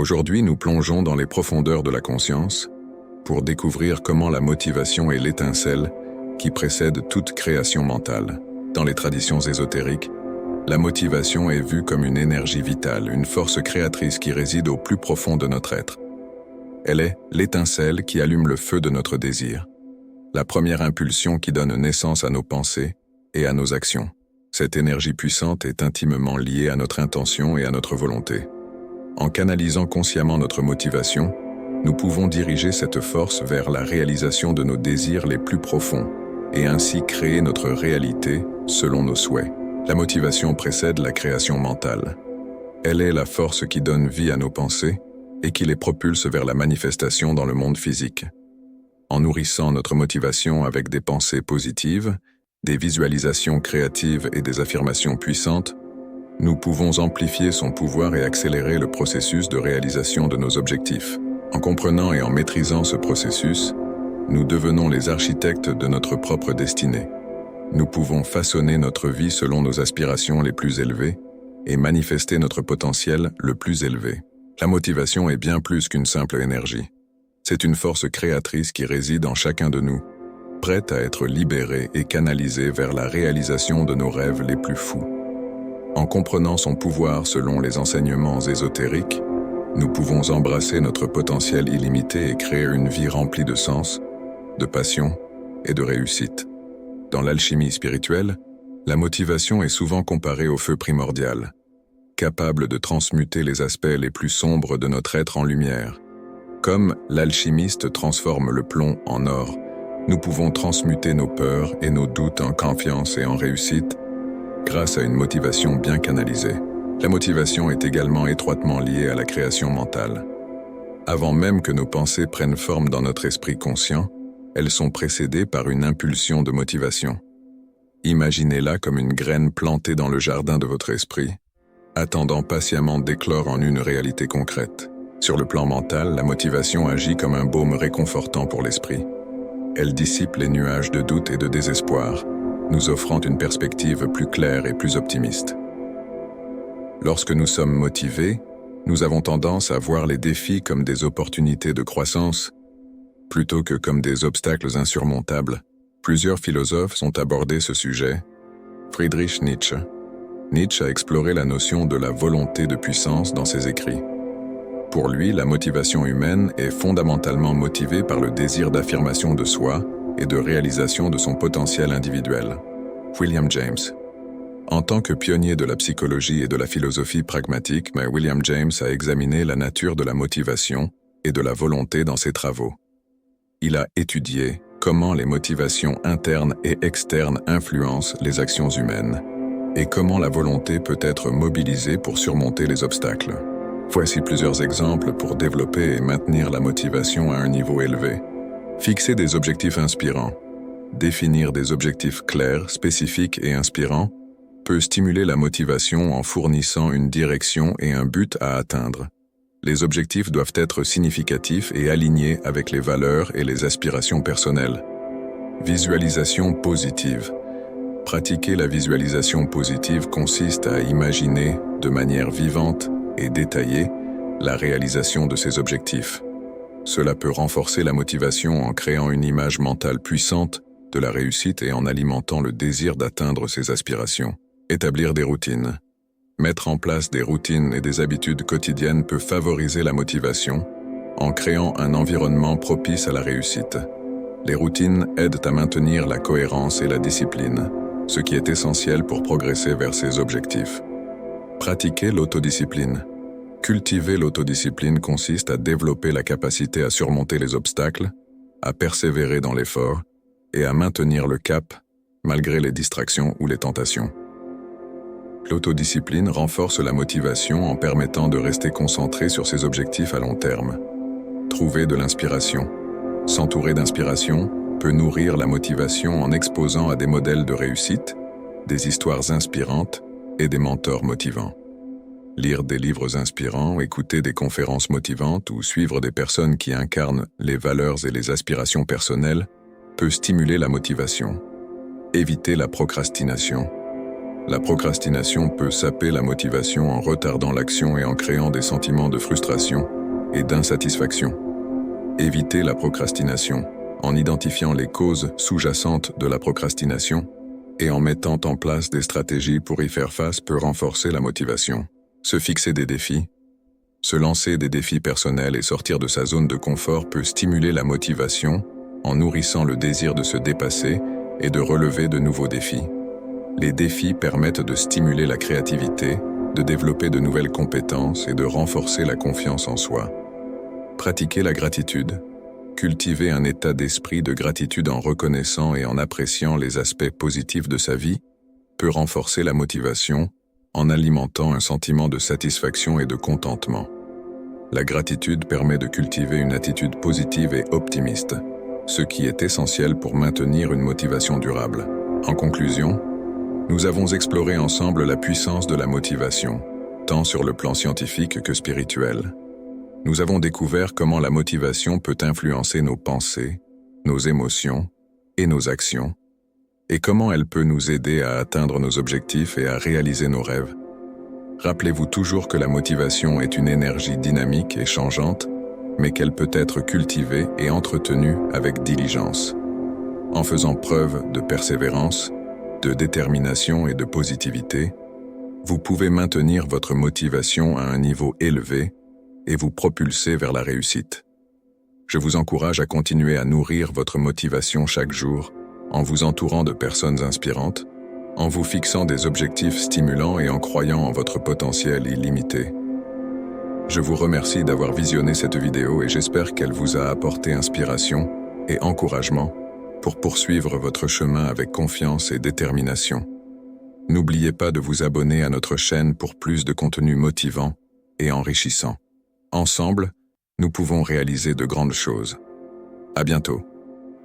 Aujourd'hui, nous plongeons dans les profondeurs de la conscience pour découvrir comment la motivation est l'étincelle qui précède toute création mentale. Dans les traditions ésotériques, la motivation est vue comme une énergie vitale, une force créatrice qui réside au plus profond de notre être. Elle est l'étincelle qui allume le feu de notre désir, la première impulsion qui donne naissance à nos pensées et à nos actions. Cette énergie puissante est intimement liée à notre intention et à notre volonté. En canalisant consciemment notre motivation, nous pouvons diriger cette force vers la réalisation de nos désirs les plus profonds et ainsi créer notre réalité selon nos souhaits. La motivation précède la création mentale. Elle est la force qui donne vie à nos pensées et qui les propulse vers la manifestation dans le monde physique. En nourrissant notre motivation avec des pensées positives, des visualisations créatives et des affirmations puissantes, nous pouvons amplifier son pouvoir et accélérer le processus de réalisation de nos objectifs. En comprenant et en maîtrisant ce processus, nous devenons les architectes de notre propre destinée. Nous pouvons façonner notre vie selon nos aspirations les plus élevées et manifester notre potentiel le plus élevé. La motivation est bien plus qu'une simple énergie. C'est une force créatrice qui réside en chacun de nous, prête à être libérée et canalisée vers la réalisation de nos rêves les plus fous. En comprenant son pouvoir selon les enseignements ésotériques, nous pouvons embrasser notre potentiel illimité et créer une vie remplie de sens, de passion et de réussite. Dans l'alchimie spirituelle, la motivation est souvent comparée au feu primordial, capable de transmuter les aspects les plus sombres de notre être en lumière. Comme l'alchimiste transforme le plomb en or, nous pouvons transmuter nos peurs et nos doutes en confiance et en réussite grâce à une motivation bien canalisée. La motivation est également étroitement liée à la création mentale. Avant même que nos pensées prennent forme dans notre esprit conscient, elles sont précédées par une impulsion de motivation. Imaginez-la comme une graine plantée dans le jardin de votre esprit, attendant patiemment d'éclore en une réalité concrète. Sur le plan mental, la motivation agit comme un baume réconfortant pour l'esprit. Elle dissipe les nuages de doute et de désespoir, nous offrant une perspective plus claire et plus optimiste. Lorsque nous sommes motivés, nous avons tendance à voir les défis comme des opportunités de croissance, plutôt que comme des obstacles insurmontables. Plusieurs philosophes ont abordé ce sujet. Friedrich Nietzsche. Nietzsche a exploré la notion de la volonté de puissance dans ses écrits. Pour lui, la motivation humaine est fondamentalement motivée par le désir d'affirmation de soi et de réalisation de son potentiel individuel. William James. En tant que pionnier de la psychologie et de la philosophie pragmatique, William James a examiné la nature de la motivation et de la volonté dans ses travaux. Il a étudié comment les motivations internes et externes influencent les actions humaines et comment la volonté peut être mobilisée pour surmonter les obstacles. Voici plusieurs exemples pour développer et maintenir la motivation à un niveau élevé. Fixer des objectifs inspirants. Définir des objectifs clairs, spécifiques et inspirants peut stimuler la motivation en fournissant une direction et un but à atteindre. Les objectifs doivent être significatifs et alignés avec les valeurs et les aspirations personnelles. Visualisation positive. Pratiquer la visualisation positive consiste à imaginer, de manière vivante et détaillée, la réalisation de ces objectifs. Cela peut renforcer la motivation en créant une image mentale puissante de la réussite et en alimentant le désir d'atteindre ses aspirations. Établir des routines. Mettre en place des routines et des habitudes quotidiennes peut favoriser la motivation en créant un environnement propice à la réussite. Les routines aident à maintenir la cohérence et la discipline, ce qui est essentiel pour progresser vers ses objectifs. Pratiquer l'autodiscipline. Cultiver l'autodiscipline consiste à développer la capacité à surmonter les obstacles, à persévérer dans l'effort et à maintenir le cap malgré les distractions ou les tentations. L'autodiscipline renforce la motivation en permettant de rester concentré sur ses objectifs à long terme. Trouver de l'inspiration. S'entourer d'inspiration peut nourrir la motivation en exposant à des modèles de réussite, des histoires inspirantes et des mentors motivants. Lire des livres inspirants, écouter des conférences motivantes ou suivre des personnes qui incarnent les valeurs et les aspirations personnelles peut stimuler la motivation. Éviter la procrastination. La procrastination peut saper la motivation en retardant l'action et en créant des sentiments de frustration et d'insatisfaction. Évitez la procrastination en identifiant les causes sous-jacentes de la procrastination et en mettant en place des stratégies pour y faire face peut renforcer la motivation. Se fixer des défis. Se lancer des défis personnels et sortir de sa zone de confort peut stimuler la motivation en nourrissant le désir de se dépasser et de relever de nouveaux défis. Les défis permettent de stimuler la créativité, de développer de nouvelles compétences et de renforcer la confiance en soi. Pratiquer la gratitude. Cultiver un état d'esprit de gratitude en reconnaissant et en appréciant les aspects positifs de sa vie peut renforcer la motivation en alimentant un sentiment de satisfaction et de contentement. La gratitude permet de cultiver une attitude positive et optimiste, ce qui est essentiel pour maintenir une motivation durable. En conclusion, nous avons exploré ensemble la puissance de la motivation, tant sur le plan scientifique que spirituel. Nous avons découvert comment la motivation peut influencer nos pensées, nos émotions et nos actions, et comment elle peut nous aider à atteindre nos objectifs et à réaliser nos rêves. Rappelez-vous toujours que la motivation est une énergie dynamique et changeante, mais qu'elle peut être cultivée et entretenue avec diligence. En faisant preuve de persévérance, de détermination et de positivité, vous pouvez maintenir votre motivation à un niveau élevé et vous propulser vers la réussite. Je vous encourage à continuer à nourrir votre motivation chaque jour en vous entourant de personnes inspirantes, en vous fixant des objectifs stimulants et en croyant en votre potentiel illimité. Je vous remercie d'avoir visionné cette vidéo et j'espère qu'elle vous a apporté inspiration et encouragement pour poursuivre votre chemin avec confiance et détermination. N'oubliez pas de vous abonner à notre chaîne pour plus de contenu motivant et enrichissant. Ensemble, nous pouvons réaliser de grandes choses. À bientôt.